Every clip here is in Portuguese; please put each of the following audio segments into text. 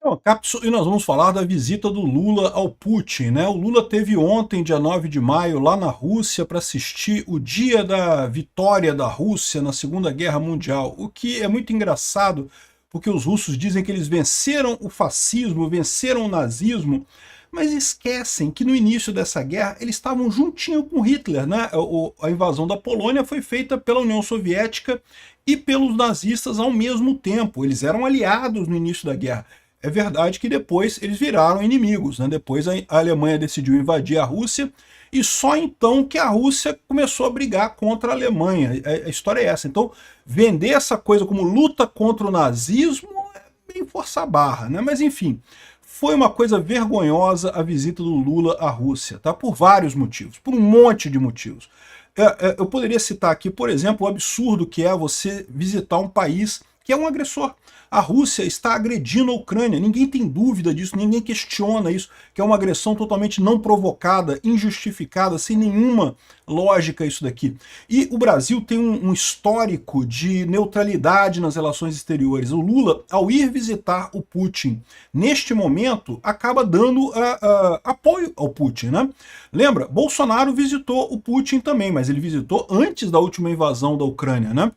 Bom, Capso, e nós vamos falar da visita do Lula ao Putin, né? O Lula teve ontem, dia 9 de maio, lá na Rússia para assistir o dia da vitória da Rússia na Segunda Guerra Mundial, o que é muito engraçado, porque os russos dizem que eles venceram o fascismo, venceram o nazismo, mas esquecem que no início dessa guerra eles estavam juntinho com Hitler, né? A invasão da Polônia foi feita pela União Soviética e pelos nazistas ao mesmo tempo, eles eram aliados no início da guerra. É verdade que depois eles viraram inimigos, né? Depois a Alemanha decidiu invadir a Rússia e só então que a Rússia começou a brigar contra a Alemanha. A história é essa. Então, vender essa coisa como luta contra o nazismo é bem forçar a barra, né? Mas enfim, foi uma coisa vergonhosa a visita do Lula à Rússia, tá? Por vários motivos, por um monte de motivos. Eu poderia citar aqui, por exemplo, o absurdo que é você visitar um país que é um agressor. A Rússia está agredindo a Ucrânia, ninguém tem dúvida disso, ninguém questiona isso, que é uma agressão totalmente não provocada, injustificada, sem nenhuma lógica isso daqui. E o Brasil tem um histórico de neutralidade nas relações exteriores. O Lula, ao ir visitar o Putin, neste momento, acaba dando apoio ao Putin, né? Lembra, Bolsonaro visitou o Putin também, mas ele visitou antes da última invasão da Ucrânia, né?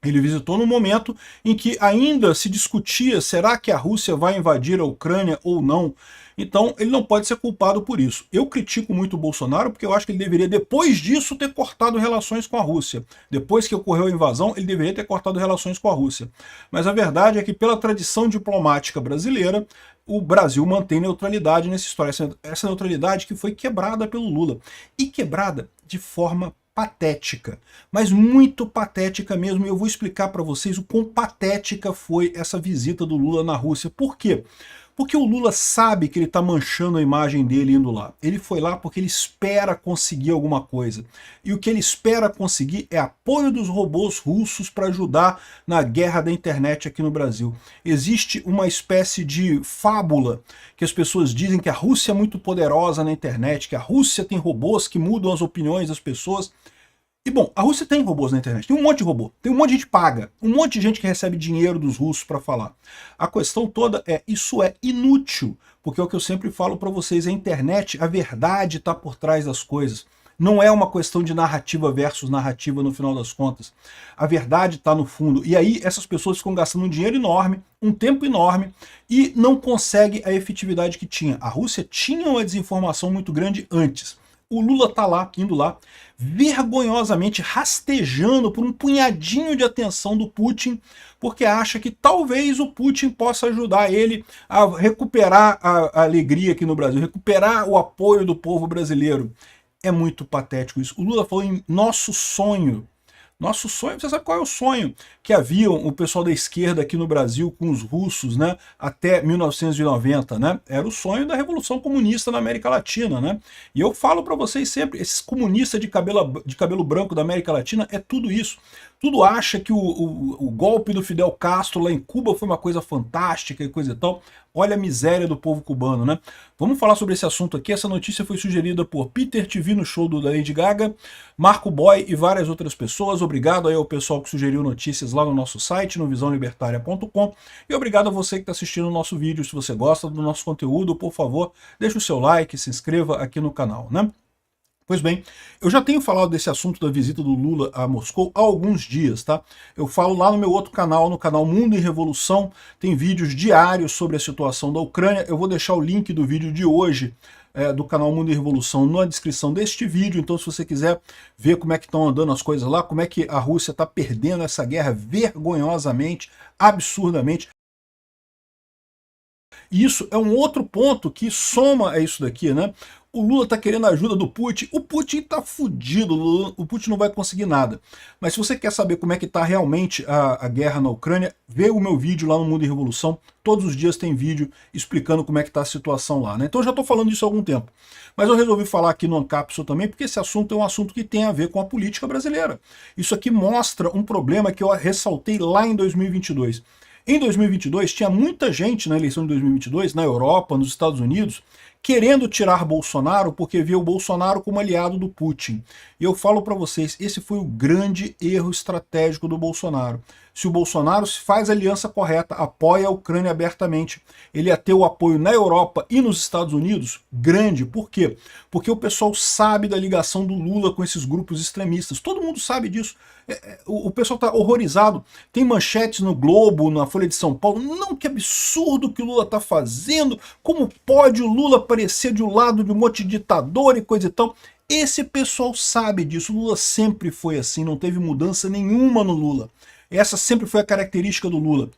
Ele visitou no momento em que ainda se discutia, será que a Rússia vai invadir a Ucrânia ou não? Então ele não pode ser culpado por isso. Eu critico muito o Bolsonaro porque eu acho que ele deveria, depois disso, ter cortado relações com a Rússia. Depois que ocorreu a invasão, ele deveria ter cortado relações com a Rússia. Mas a verdade é que, pela tradição diplomática brasileira, o Brasil mantém neutralidade nessa história. Essa neutralidade que foi quebrada pelo Lula. E quebrada de forma patética, mas muito patética mesmo, e eu vou explicar para vocês o quão patética foi essa visita do Lula na Rússia. Por quê? Porque o Lula sabe que ele está manchando a imagem dele indo lá. Ele foi lá porque ele espera conseguir alguma coisa. E o que ele espera conseguir é apoio dos robôs russos para ajudar na guerra da internet aqui no Brasil. Existe uma espécie de fábula que as pessoas dizem que a Rússia é muito poderosa na internet, que a Rússia tem robôs que mudam as opiniões das pessoas. E bom, a Rússia tem robôs na internet, tem um monte de robô, tem um monte de gente paga, um monte de gente que recebe dinheiro dos russos para falar. A questão toda é, isso é inútil, porque é o que eu sempre falo para vocês, a internet, a verdade está por trás das coisas. Não é uma questão de narrativa versus narrativa no final das contas. A verdade está no fundo. E aí essas pessoas ficam gastando um dinheiro enorme, um tempo enorme, e não conseguem a efetividade que tinha. A Rússia tinha uma desinformação muito grande antes. O Lula tá lá, indo lá, vergonhosamente rastejando por um punhadinho de atenção do Putin, porque acha que talvez o Putin possa ajudar ele a recuperar a alegria aqui no Brasil, recuperar o apoio do povo brasileiro. É muito patético isso. O Lula falou em nosso sonho. Nosso sonho, você sabe qual é o sonho que havia o pessoal da esquerda aqui no Brasil com os russos, né, até 1990, né? Era o sonho da Revolução Comunista na América Latina, né? E eu falo para vocês sempre, esses comunistas de cabelo branco da América Latina é tudo isso. Tudo acha que o golpe do Fidel Castro lá em Cuba foi uma coisa fantástica e coisa e tal. Olha a miséria do povo cubano, né? Vamos falar sobre esse assunto aqui. Essa notícia foi sugerida por Peter TV no show da Lady Gaga, Marco Boy e várias outras pessoas. Obrigado aí ao pessoal que sugeriu notícias lá no nosso site, no visãolibertaria.com. E obrigado a você que está assistindo o nosso vídeo. Se você gosta do nosso conteúdo, por favor, deixe o seu like, se inscreva aqui no canal, né? Pois bem, eu já tenho falado desse assunto da visita do Lula a Moscou há alguns dias, tá? Eu falo lá no meu outro canal, no canal Mundo em Revolução, tem vídeos diários sobre a situação da Ucrânia. Eu vou deixar o link do vídeo de hoje do canal Mundo em Revolução na descrição deste vídeo, então se você quiser ver como é que estão andando as coisas lá, como é que a Rússia está perdendo essa guerra vergonhosamente, absurdamente. E isso é um outro ponto que soma a isso daqui, né? O Lula está querendo a ajuda do Putin, o Putin está fudido, o Putin não vai conseguir nada. Mas se você quer saber como é que está realmente a guerra na Ucrânia, vê o meu vídeo lá no Mundo em Revolução, todos os dias tem vídeo explicando como é que está a situação lá, né? Então eu já estou falando disso há algum tempo. Mas eu resolvi falar aqui no Ancapso também, porque esse assunto é um assunto que tem a ver com a política brasileira. Isso aqui mostra um problema que eu ressaltei lá em 2022. Em 2022, tinha muita gente na eleição de 2022, na Europa, nos Estados Unidos, querendo tirar Bolsonaro porque vê o Bolsonaro como aliado do Putin. E eu falo para vocês, esse foi o grande erro estratégico do Bolsonaro. Se o Bolsonaro faz a aliança correta, apoia a Ucrânia abertamente, ele ia ter o apoio na Europa e nos Estados Unidos grande. Por quê? Porque o pessoal sabe da ligação do Lula com esses grupos extremistas. Todo mundo sabe disso. O pessoal está horrorizado. Tem manchetes no Globo, na Folha de São Paulo. Não, que absurdo que o Lula está fazendo. Como pode o Lula aparecer de um lado de um monte de ditador e coisa e tal? Esse pessoal sabe disso. O Lula sempre foi assim, não teve mudança nenhuma no Lula. Essa sempre foi a característica do Lula.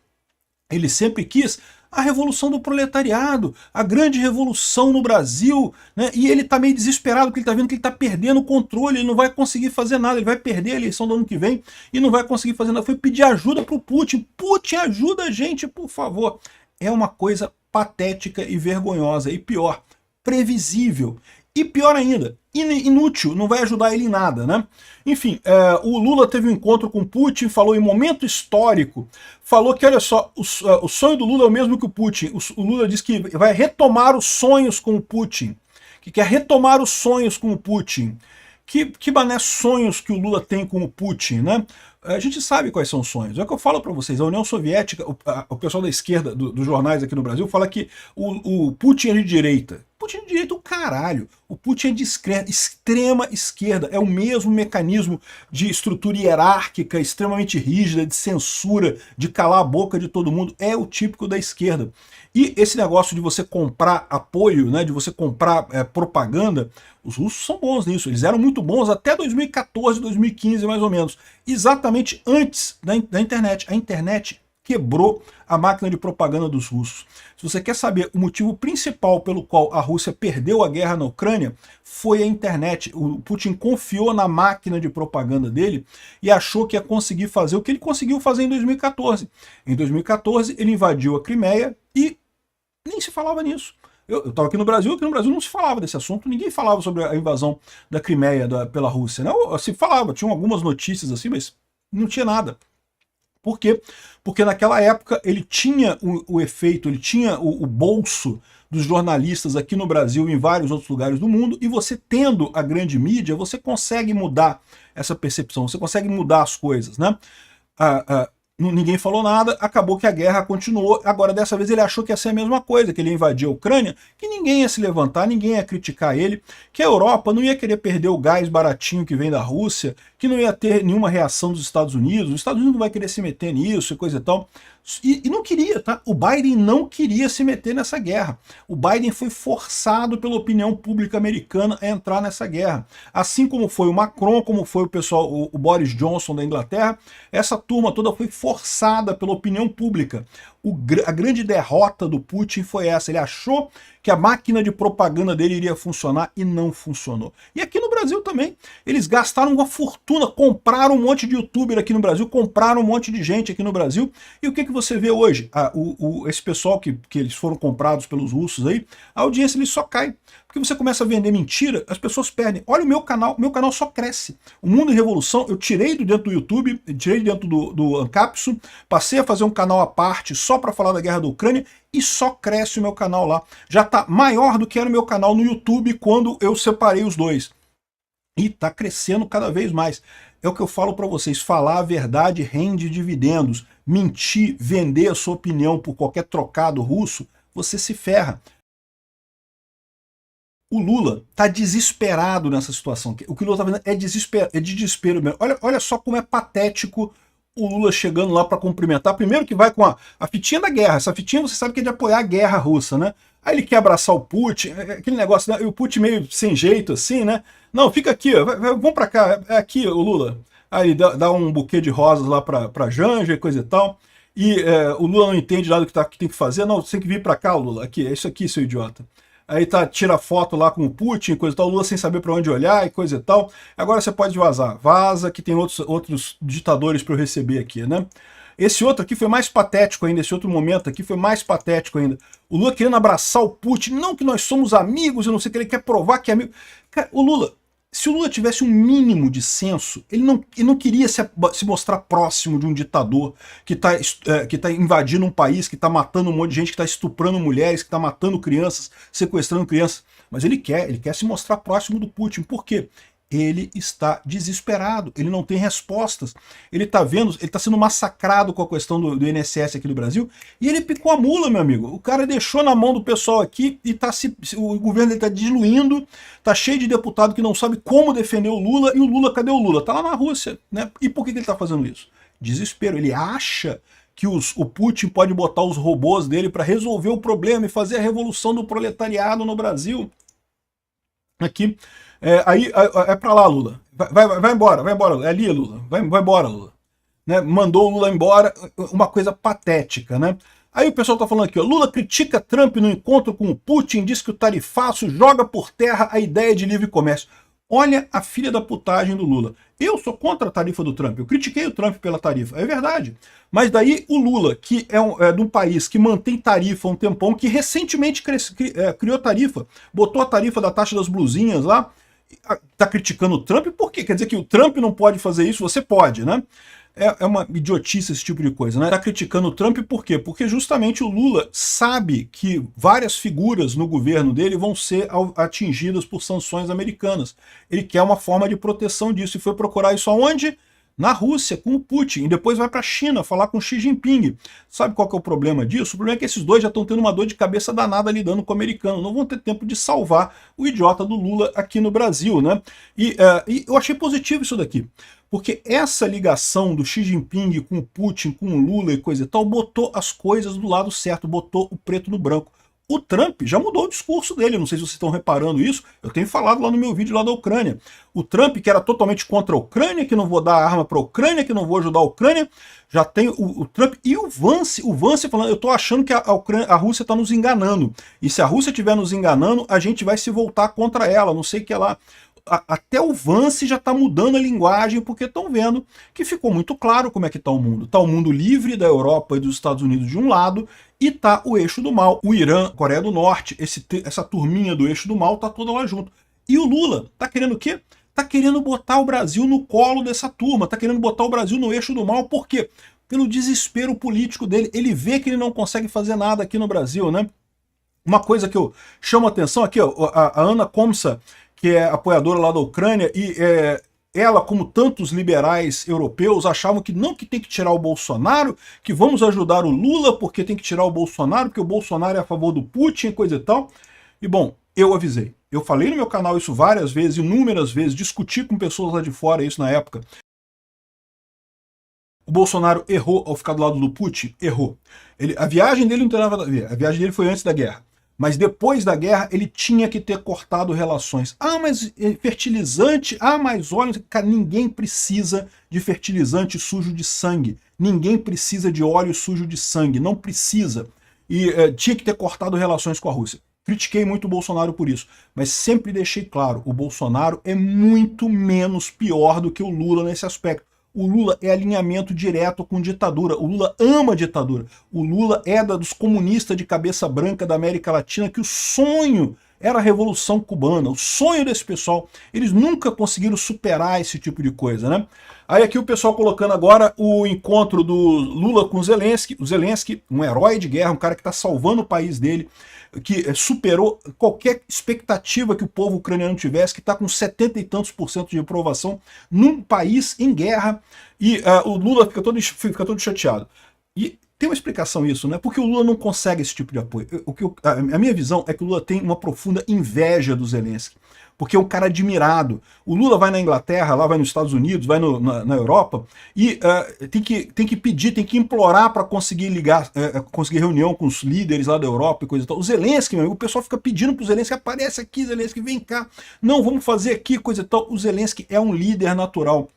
Ele sempre quis a revolução do proletariado, a grande revolução no Brasil, né? E ele está meio desesperado, porque ele está vendo que ele está perdendo o controle, ele não vai conseguir fazer nada, ele vai perder a eleição do ano que vem e não vai conseguir fazer nada. Foi pedir ajuda para o Putin. Putin, ajuda a gente, por favor. É uma coisa patética e vergonhosa, e pior, previsível. E pior ainda, inútil, não vai ajudar ele em nada, né? Enfim, o Lula teve um encontro com Putin, falou em momento histórico, falou que, olha só, o sonho do Lula é o mesmo que o Putin. O Lula diz que vai retomar os sonhos com o Putin, que quer retomar os sonhos com o Putin. Que mané sonhos que o Lula tem com o Putin, né? A gente sabe quais são os sonhos. É o que eu falo para vocês. A União Soviética, o pessoal da esquerda, dos jornais aqui no Brasil, fala que o Putin é de direita. Putin é de direita o caralho. O Putin é de extrema esquerda. É o mesmo mecanismo de estrutura hierárquica, extremamente rígida, de censura, de calar a boca de todo mundo. É o típico da esquerda. E esse negócio de você comprar apoio, né, de você comprar propaganda, os russos são bons nisso. Eles eram muito bons até 2014, 2015 mais ou menos. Exatamente antes da internet. A internet quebrou a máquina de propaganda dos russos. Se você quer saber o motivo principal pelo qual a Rússia perdeu a guerra na Ucrânia, foi a internet. O Putin confiou na máquina de propaganda dele e achou que ia conseguir fazer o que ele conseguiu fazer em 2014. Em 2014, ele invadiu a Crimeia e nem se falava nisso. Eu estava aqui no Brasil não se falava desse assunto, ninguém falava sobre a invasão da Crimeia pela Rússia. Não, se falava, tinham algumas notícias assim, mas não tinha nada. Por quê? Porque naquela época ele tinha o efeito, ele tinha o bolso dos jornalistas aqui no Brasil e em vários outros lugares do mundo, e você tendo a grande mídia, você consegue mudar essa percepção, você consegue mudar as coisas, né? Ninguém falou nada, acabou que a guerra continuou. Agora, dessa vez, ele achou que ia ser a mesma coisa, que ele ia invadir a Ucrânia, que ninguém ia se levantar, ninguém ia criticar ele, que a Europa não ia querer perder o gás baratinho que vem da Rússia, que não ia ter nenhuma reação dos Estados Unidos, os Estados Unidos não vai querer se meter nisso e coisa e tal. E não queria, tá? O Biden não queria se meter nessa guerra. O Biden foi forçado pela opinião pública americana a entrar nessa guerra. Assim como foi o Macron, como foi o pessoal, o Boris Johnson da Inglaterra, essa turma toda foi forçada pela opinião pública. A grande derrota do Putin foi essa. Ele achou que a máquina de propaganda dele iria funcionar e não funcionou. E aqui no Brasil também. Eles gastaram uma fortuna, compraram um monte de youtuber aqui no Brasil, compraram um monte de gente aqui no Brasil. E o que você vê hoje? Esse pessoal que eles foram comprados pelos russos aí, a audiência ele só cai. Porque você começa a vender mentira, as pessoas perdem. Olha o meu canal só cresce. O Mundo em Revolução, eu tirei de dentro do YouTube, tirei de dentro do Ancapsu, passei a fazer um canal à parte só para falar da guerra da Ucrânia e só cresce o meu canal lá. Já está maior do que era o meu canal no YouTube quando eu separei os dois. E está crescendo cada vez mais. É o que eu falo para vocês, falar a verdade rende dividendos. Mentir, vender a sua opinião por qualquer trocado russo, você se ferra. O Lula está desesperado nessa situação. O que o Lula está vendo é de desespero mesmo. Olha só como é patético o Lula chegando lá para cumprimentar. Primeiro que vai com a fitinha da guerra. Essa fitinha você sabe que é de apoiar a guerra russa, né? Aí ele quer abraçar o Putin, aquele negócio, né? E o Putin meio sem jeito assim, né? Não, fica aqui, ó, vamos para cá, é aqui o Lula. Aí dá um buquê de rosas lá para Janja e coisa e tal. E o Lula não entende nada do que tem que fazer. Não, você tem que vir para cá, Lula. Aqui, é isso aqui, seu idiota. Aí tira foto lá com o Putin, coisa e tal, o Lula sem saber para onde olhar e coisa e tal. Agora você pode vazar. Vaza, que tem outros ditadores para eu receber aqui, né? Esse outro aqui foi mais patético ainda, esse outro momento aqui foi mais patético ainda. O Lula querendo abraçar o Putin, não que nós somos amigos, eu não sei o que, ele quer provar que é amigo. Cara, o Lula, Se o Lula tivesse um mínimo de senso, ele não queria se mostrar próximo de um ditador que tá invadindo um país, que está matando um monte de gente, que está estuprando mulheres, que está matando crianças, sequestrando crianças. Mas ele quer se mostrar próximo do Putin. Por quê? Ele está desesperado, ele não tem respostas. Ele está vendo, ele está sendo massacrado com a questão do INSS aqui no Brasil, e ele picou a mula, meu amigo. O cara deixou na mão do pessoal aqui e o governo está diluindo, está cheio de deputado que não sabe como defender o Lula, e o Lula, cadê o Lula? Está lá na Rússia, né? E por que ele está fazendo isso? Desespero. Ele acha que o Putin pode botar os robôs dele para resolver o problema e fazer a revolução do proletariado no Brasil. Aqui. Aí é pra lá, Lula. Vai embora, é ali, Lula. Vai embora, Lula. Né? Mandou o Lula embora, uma coisa patética, né? Aí o pessoal tá falando aqui, ó, Lula critica Trump no encontro com o Putin, diz que o tarifaço joga por terra a ideia de livre comércio. Olha a filha da putagem do Lula. Eu sou contra a tarifa do Trump, eu critiquei o Trump pela tarifa, é verdade. Mas daí o Lula, que é de um país que mantém tarifa há um tempão, que recentemente criou tarifa, botou a tarifa da taxa das blusinhas lá, tá criticando o Trump, por quê? Quer dizer que o Trump não pode fazer isso? Você pode, né? É uma idiotice esse tipo de coisa, né? Tá criticando o Trump por quê? Porque justamente o Lula sabe que várias figuras no governo dele vão ser atingidas por sanções americanas. Ele quer uma forma de proteção disso e foi procurar isso aonde? Na Rússia, com o Putin, e depois vai para a China falar com Xi Jinping. Sabe qual que é o problema disso? O problema é que esses dois já estão tendo uma dor de cabeça danada lidando com o americano. Não vão ter tempo de salvar o idiota do Lula aqui no Brasil, né? E eu achei positivo isso daqui. Porque essa ligação do Xi Jinping com o Putin, com o Lula e coisa e tal, botou as coisas do lado certo, botou o preto no branco. O Trump já mudou o discurso dele, não sei se vocês estão reparando isso, eu tenho falado lá no meu vídeo lá da Ucrânia. O Trump, que era totalmente contra a Ucrânia, que não vou dar arma para a Ucrânia, que não vou ajudar a Ucrânia, já tem o Trump e o Vance falando, eu estou achando que a Rússia está nos enganando, e se a Rússia estiver nos enganando, a gente vai se voltar contra ela, não sei o que lá. Até o Vance já está mudando a linguagem, porque estão vendo que ficou muito claro como é que está o mundo. Está o mundo livre da Europa e dos Estados Unidos de um lado, e está o eixo do mal, o Irã, Coreia do Norte, essa turminha do eixo do mal está toda lá junto. E o Lula está querendo o quê? Está querendo botar o Brasil no colo dessa turma, está querendo botar o Brasil no eixo do mal, por quê? Pelo desespero político dele. Ele vê que ele não consegue fazer nada aqui no Brasil, né? Uma coisa que eu chamo a atenção aqui, ó, a Ana Komsa, que é apoiadora lá da Ucrânia, e ela, como tantos liberais europeus, achavam que não, que tem que tirar o Bolsonaro, que vamos ajudar o Lula porque tem que tirar o Bolsonaro, porque o Bolsonaro é a favor do Putin e coisa e tal. E bom, eu avisei. Eu falei no meu canal isso várias vezes, inúmeras vezes, discuti com pessoas lá de fora isso na época. O Bolsonaro errou ao ficar do lado do Putin? Errou. A viagem dele não tem nada a ver, a viagem dele foi antes da guerra. Mas depois da guerra ele tinha que ter cortado relações. Ah, mas fertilizante, mas óleo. Cara, ninguém precisa de fertilizante sujo de sangue. Ninguém precisa de óleo sujo de sangue. Não precisa. E tinha que ter cortado relações com a Rússia. Critiquei muito o Bolsonaro por isso, mas sempre deixei claro, o Bolsonaro é muito menos pior do que o Lula nesse aspecto. O Lula é alinhamento direto com ditadura. O Lula ama ditadura. O Lula é dos comunistas de cabeça branca da América Latina, que o sonho era a Revolução Cubana. O sonho desse pessoal. Eles nunca conseguiram superar esse tipo de coisa, né? Aí aqui o pessoal colocando agora o encontro do Lula com o Zelensky. O Zelensky, um herói de guerra, um cara que está salvando o país dele, que superou qualquer expectativa que o povo ucraniano tivesse, que está com 70 e tantos % de aprovação num país em guerra, e o Lula fica todo chateado. E tem uma explicação isso, né? Porque o Lula não consegue esse tipo de apoio. A minha visão é que o Lula tem uma profunda inveja do Zelensky, porque é um cara admirado. O Lula vai na Inglaterra, lá vai nos Estados Unidos, vai na Europa, e tem que pedir, tem que implorar para conseguir conseguir reunião com os líderes lá da Europa e coisa e tal. O Zelensky, meu amigo, o pessoal fica pedindo pro Zelensky, aparece aqui, Zelensky, vem cá. Não, vamos fazer aqui, coisa e tal. O Zelensky é um líder natural.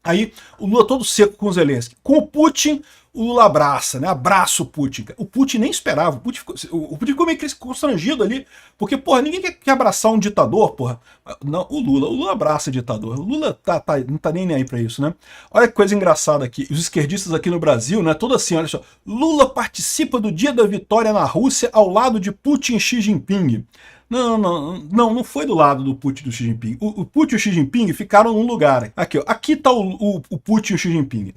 Aí o Lula todo seco com o Zelensky. Com o Putin, o Lula abraça, né? Abraça o Putin. O Putin nem esperava. O Putin ficou meio constrangido ali. Porque, porra, ninguém quer abraçar um ditador, porra. Não, o Lula abraça o ditador. O Lula não tá nem aí pra isso, né? Olha que coisa engraçada aqui. Os esquerdistas aqui no Brasil, né? Todo assim, olha só. Lula participa do dia da vitória na Rússia ao lado de Putin e Xi Jinping. Não foi do lado do Putin e do Xi Jinping. O Putin e o Xi Jinping ficaram num lugar. Aqui, ó. Aqui tá o Putin e o Xi Jinping,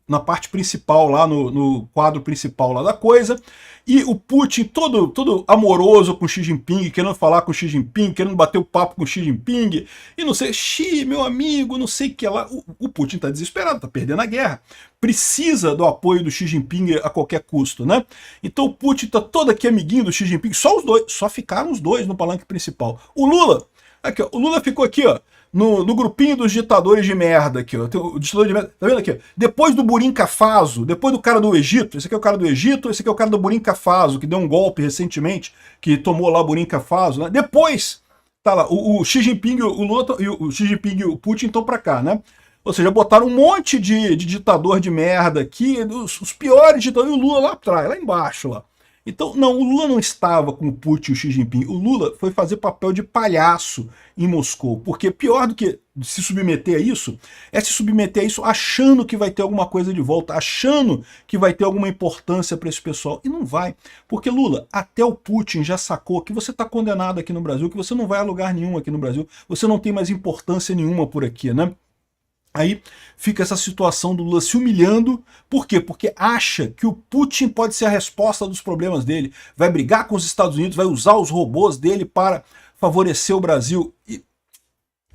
na parte principal, lá no quadro principal lá da coisa. E o Putin todo amoroso com o Xi Jinping, querendo falar com o Xi Jinping, querendo bater o papo com o Xi Jinping. E não sei, Xi, meu amigo, não sei o que lá. O Putin tá desesperado, tá perdendo a guerra. Precisa do apoio do Xi Jinping a qualquer custo, né? Então o Putin tá todo aqui amiguinho do Xi Jinping, só ficaram os dois no palanque principal. O Lula, aqui, ó, o Lula ficou aqui, ó, no grupinho dos ditadores de merda aqui, ó. O ditador de merda, tá vendo aqui? Depois do Burkina Faso, depois do cara do Egito, esse aqui é o cara do Egito, esse aqui é o cara do Burkina Faso, que deu um golpe recentemente, que tomou lá Burkina Faso, né? Depois, tá lá, o Xi Jinping, o Lula, o Xi Jinping e o Putin estão pra cá, né? Ou seja, botaram um monte de ditador de merda aqui, os piores ditadores, e o Lula lá atrás, lá embaixo, lá. Então, não, o Lula não estava com o Putin e o Xi Jinping. O Lula foi fazer papel de palhaço em Moscou. Porque pior do que se submeter a isso, é se submeter a isso achando que vai ter alguma coisa de volta, achando que vai ter alguma importância para esse pessoal. E não vai. Porque, Lula, até o Putin já sacou que você está condenado aqui no Brasil, que você não vai a lugar nenhum aqui no Brasil, você não tem mais importância nenhuma por aqui, né? Aí fica essa situação do Lula se humilhando. Por quê? Porque acha que o Putin pode ser a resposta dos problemas dele. Vai brigar com os Estados Unidos, vai usar os robôs dele para favorecer o Brasil. E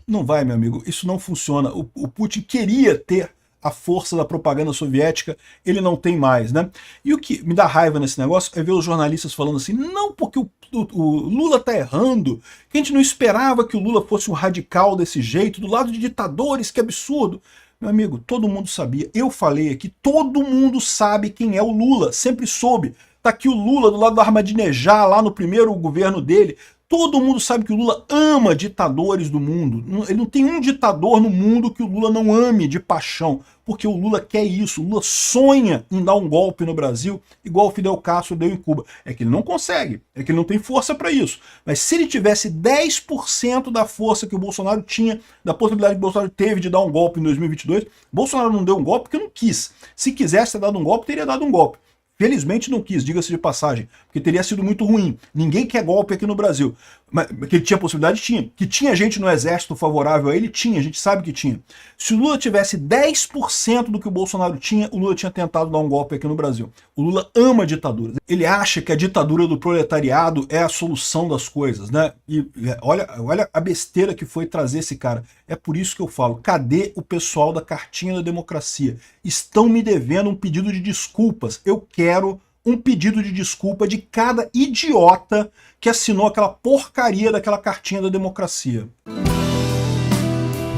não vai, meu amigo. Isso não funciona. O Putin queria ter a força da propaganda soviética, ele não tem mais, né? E o que me dá raiva nesse negócio é ver os jornalistas falando assim, não porque o Lula tá errando, que a gente não esperava que o Lula fosse um radical desse jeito, do lado de ditadores, que absurdo. Meu amigo, todo mundo sabia, eu falei aqui, todo mundo sabe quem é o Lula, sempre soube. Tá aqui o Lula do lado do Ahmadinejad, lá no primeiro governo dele. Todo mundo sabe que o Lula ama ditadores do mundo. Ele não tem um ditador no mundo que o Lula não ame de paixão, porque o Lula quer isso. O Lula sonha em dar um golpe no Brasil, igual o Fidel Castro deu em Cuba. É que ele não consegue, é que ele não tem força para isso. Mas se ele tivesse 10% da força que o Bolsonaro tinha, da possibilidade que o Bolsonaro teve de dar um golpe em 2022, Bolsonaro não deu um golpe porque não quis. Se quisesse ter dado um golpe, teria dado um golpe. Felizmente não quis, diga-se de passagem, porque teria sido muito ruim. Ninguém quer golpe aqui no Brasil. Mas que ele tinha possibilidade? Tinha. Que tinha gente no exército favorável a ele? Tinha, a gente sabe que tinha. Se o Lula tivesse 10% do que o Bolsonaro tinha, o Lula tinha tentado dar um golpe aqui no Brasil. O Lula ama ditaduras. Ele acha que a ditadura do proletariado é a solução das coisas, né? E olha a besteira que foi trazer esse cara. É por isso que eu falo, cadê o pessoal da Cartinha da Democracia? Estão me devendo um pedido de desculpas. Eu quero um pedido de desculpa de cada idiota que assinou aquela porcaria daquela Cartinha da Democracia.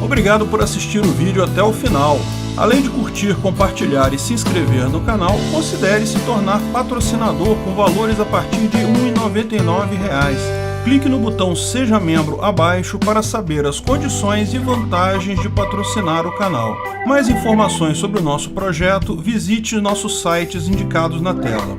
Obrigado por assistir o vídeo até o final. Além de curtir, compartilhar e se inscrever no canal, considere se tornar patrocinador com valores a partir de R$ 1,99. Clique no botão Seja Membro abaixo para saber as condições e vantagens de patrocinar o canal. Mais informações sobre o nosso projeto, visite nossos sites indicados na tela.